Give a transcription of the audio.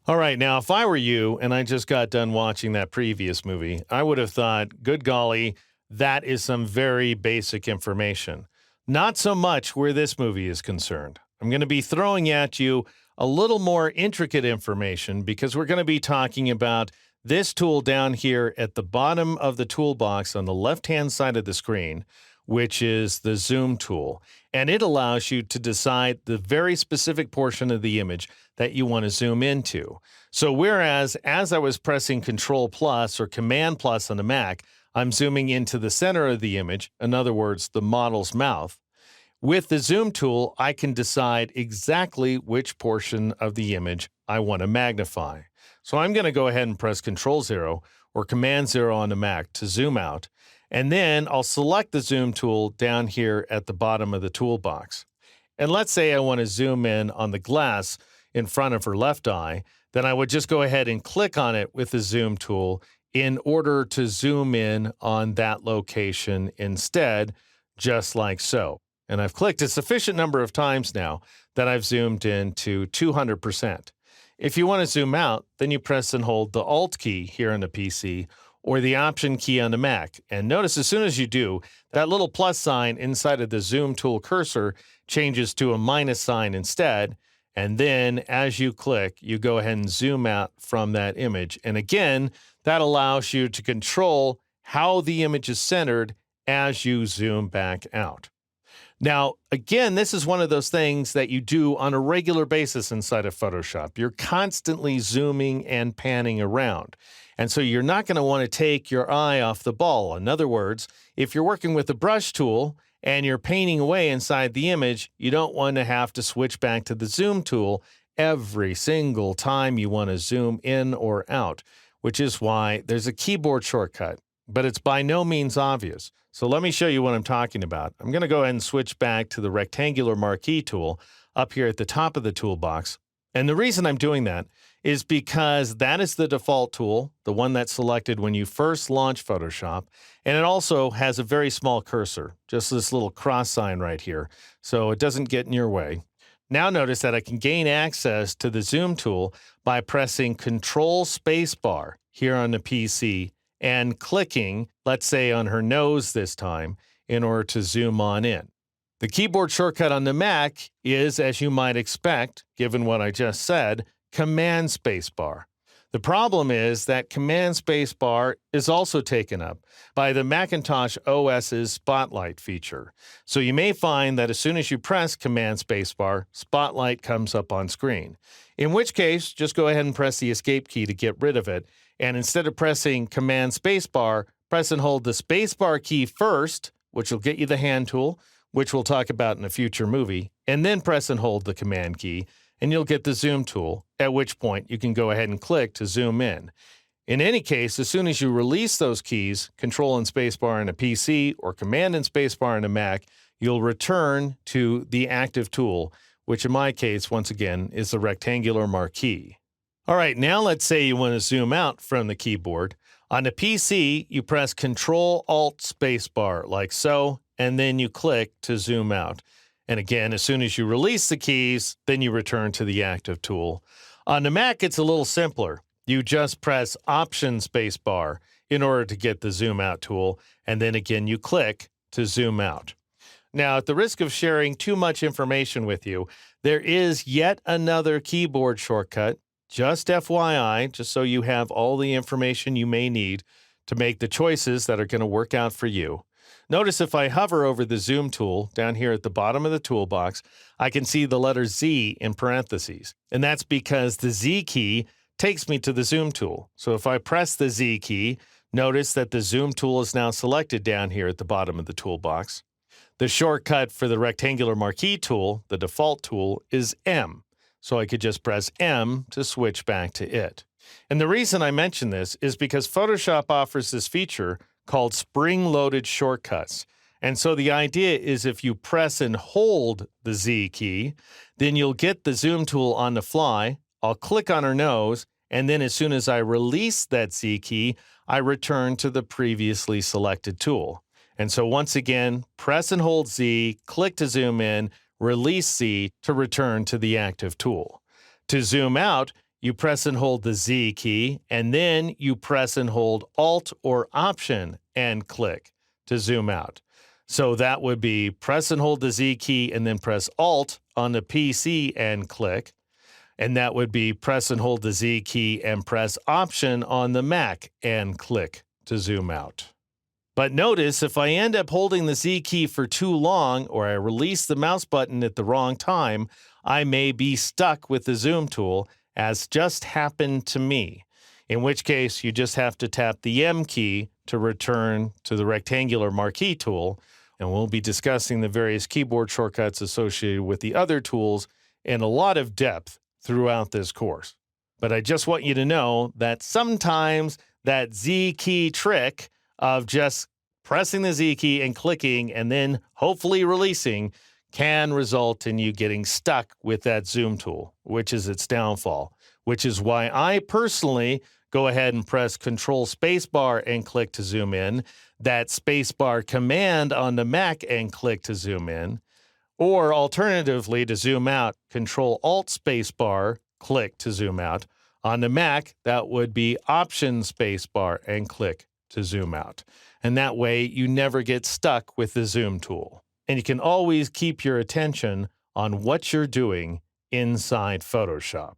All right, now if I were you and I just got done watching that previous movie, I would have thought, good golly, that is some very basic information. Not so much where this movie is concerned. I'm going to be throwing at you a little more intricate information because we're going to be talking about this tool down here at the bottom of the toolbox on the left-hand side of the screen, which is the zoom tool. And it allows you to decide the very specific portion of the image that you want to zoom into. So whereas as I was pressing Control plus or Command plus on the Mac, I'm zooming into the center of the image, in other words, the model's mouth. With the zoom tool, I can decide exactly which portion of the image I want to magnify. So I'm going to go ahead and press Control 0 or Command 0 on the Mac to zoom out. And then I'll select the zoom tool down here at the bottom of the toolbox. And let's say I want to zoom in on the glass in front of her left eye, then I would just go ahead and click on it with the zoom tool in order to zoom in on that location instead, just like so. And I've clicked a sufficient number of times now that I've zoomed in to 200%. If you want to zoom out, then you press and hold the Alt key here on the PC or the Option key on the Mac. And notice as soon as you do, that little plus sign inside of the zoom tool cursor changes to a minus sign instead. And then as you click, you go ahead and zoom out from that image. And again, that allows you to control how the image is centered as you zoom back out. Now, again, this is one of those things that you do on a regular basis inside of Photoshop. You're constantly zooming and panning around. And so you're not going to want to take your eye off the ball. In other words, if you're working with the brush tool and you're painting away inside the image, you don't want to have to switch back to the zoom tool every single time you want to zoom in or out, which is why there's a keyboard shortcut, but it's by no means obvious. So let me show you what I'm talking about. I'm going to go ahead and switch back to the rectangular marquee tool up here at the top of the toolbox. And the reason I'm doing that is because that is the default tool, the one that's selected when you first launch Photoshop. And it also has a very small cursor, just this little cross sign right here, so it doesn't get in your way. Now notice that I can gain access to the zoom tool by pressing Control Spacebar here on the PC and clicking, let's say on her nose this time, in order to zoom on in. The keyboard shortcut on the Mac is, as you might expect, given what I just said, Command Spacebar. The problem is that Command Spacebar is also taken up by the Macintosh OS's Spotlight feature. So you may find that as soon as you press Command Spacebar, Spotlight comes up on screen. In which case, just go ahead and press the Escape key to get rid of it. And instead of pressing Command Spacebar, press and hold the Spacebar key first, which will get you the hand tool, which we'll talk about in a future movie, and then press and hold the Command key, and you'll get the zoom tool, at which point you can go ahead and click to zoom in. In any case, as soon as you release those keys, Control and Spacebar on a PC or Command and Spacebar on a Mac, you'll return to the active tool, which in my case, once again, is the rectangular marquee. All right, now let's say you want to zoom out from the keyboard. On the PC, you press Control-Alt-Spacebar like so, and then you click to zoom out. And again, as soon as you release the keys, then you return to the active tool. On the Mac, it's a little simpler. You just press Option Spacebar in order to get the zoom out tool, and then again you click to zoom out. Now, at the risk of sharing too much information with you, there is yet another keyboard shortcut, just FYI, just so you have all the information you may need to make the choices that are going to work out for you. Notice if I hover over the zoom tool down here at the bottom of the toolbox, I can see the letter Z in parentheses. And that's because the Z key takes me to the zoom tool. So if I press the Z key, notice that the zoom tool is now selected down here at the bottom of the toolbox. The shortcut for the rectangular marquee tool, the default tool, is M. So I could just press M to switch back to it. And the reason I mention this is because Photoshop offers this feature called spring-loaded shortcuts. And so the idea is if you press and hold the Z key, then you'll get the zoom tool on the fly. I'll click on her nose, and then as soon as I release that Z key, I return to the previously selected tool. And so once again, press and hold Z, click to zoom in, release Z to return to the active tool. To zoom out, you press and hold the Z key, and then you press and hold Alt or Option and click to zoom out. So that would be press and hold the Z key and then press Alt on the PC and click. And that would be press and hold the Z key and press Option on the Mac and click to zoom out. But notice if I end up holding the Z key for too long or I release the mouse button at the wrong time, I may be stuck with the zoom tool, as just happened to me, in which case you just have to tap the M key to return to the rectangular marquee tool, and we'll be discussing the various keyboard shortcuts associated with the other tools in a lot of depth throughout this course. But I just want you to know that sometimes that Z key trick of just pressing the Z key and clicking and then hopefully releasing can result in you getting stuck with that zoom tool, which is its downfall, which is why I personally go ahead and press Control Spacebar and click to zoom in, that Spacebar command on the Mac and click to zoom in, or alternatively to zoom out, Control Alt Spacebar, click to zoom out. On the Mac, that would be Option Spacebar and click to zoom out. And that way you never get stuck with the zoom tool. And you can always keep your attention on what you're doing inside Photoshop.